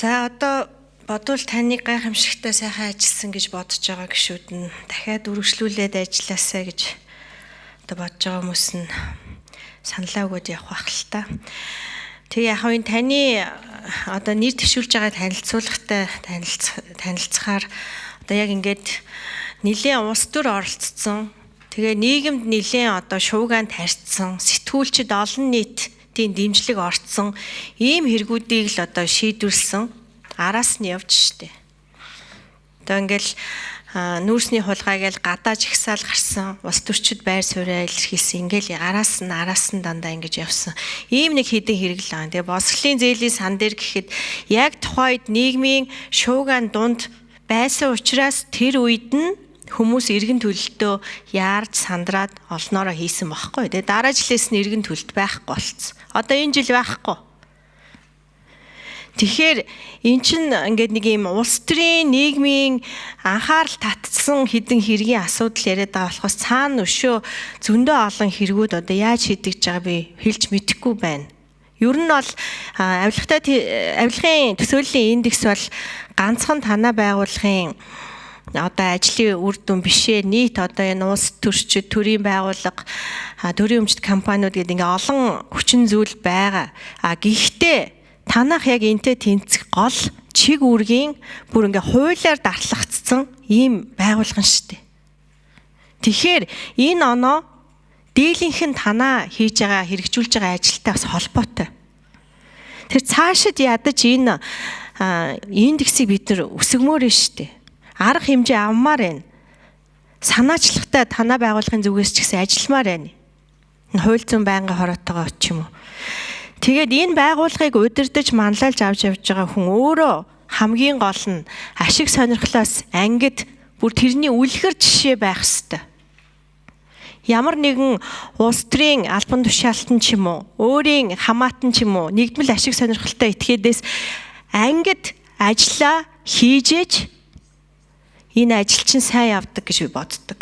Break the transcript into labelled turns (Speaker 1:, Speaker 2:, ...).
Speaker 1: За одоо бодвол таны гайхамшигтай сайхан ажилласан гэж бодож байгаа гişүүд нь дахиад үргэлжлүүлээд ажилласаа гэж одоо бодож байгаа хүмүүс нь саналаа өгөөд явах байх л та. Тэгээ яг нь таны одоо нэр дэвшүүлж байгаа танилцуулгатай танилцахаар одоо яг ингээд нэлийн улс төр оролцсон. Тэгээ нийгэмд нэлийн одоо шуугаан тарьцсан, сэтгүүлчид олон нийтийн дэмжлэг орцсон ийм хэрэгүүдийг л одоо шийдвэрлсэн. Араас нь явж штэ. Одоо ингээл нүүрсний хулгайг л гадаа жигсаал гарсан, улс төрчид байр сууриа илэрхийлсэн. Ингээл араас нь дандаа ингэж явсан. Ийм нэг хідэн хэрэг л байгаа. Тэгээ босголийн зээлийн сан дээр гэхэд яг тухайд нийгмийн шуугаан дунд байсан учраас тэр үед нь хүмүүс эргэн төлөлтөө яарч сандраад олноороо хийсэн байхгүй. Тэгээ дараа жилээс нь эргэн төлөлт байхгүй болцсон. Одоо энэ жил байхгүй. Тэгэхээр эн чинь ингээд нэг юм улс төрийн нийгмийн анхаарал татсан хідэн хэргийн асуудал яриад байгаа болохоос цаана өшөө зөндөө олон хэрэгүүд одоо яаж шийдэж байгаа би хэлж мэдэхгүй байна. Ер нь бол авилгын төсөөллийн индекс бол ганцхан танай байгууллагын одоо ажлын үр дүн бишээ нийт одоо энэ улс төрчид төрийн байгууллага төрийн өмчт компаниуд гэдэг ингээ олон хүчин зүйл байгаа. Гэхдээ танах яг энтэй тэнцэх гол чиг үүргийн бүр ингээ хуулиар дартлагдсан ийм байгуулган шүү дээ. Тэгэхээр энэ оноо дийлэнх нь танаа хийж байгаа хэрэгжүүлж байгаа ажилтай бас холбоотой. Тэр цаашид ядаж энэ индексийг бид нар өсгмөр нь шүү дээ. Арга хэмжээ авмаар байна. Санаачлагтай танаа байгуулгын зүгээс ч гэсэн ажилламаар байна. Хууль зүйн байнгын хороотойгоо ч юм уу. Тэгээд энэ байгууллагыг удирдах манлайлж авч явж байгаа хүн өөрөө хамгийн гол нь ашиг сонирхлоос ангид бүр тэрний үлгэр жишээ байх ёстой. Ямар нэгэн улс төрийн албан тушаалтан ч юм уу, өөрийн хамаатан ч юм уу, нэгдмэл ашиг сонирхолтой этгээдээс ангид ажиллаа хийжээж энэ ажил чинь сайн явдаг гэж би боддог.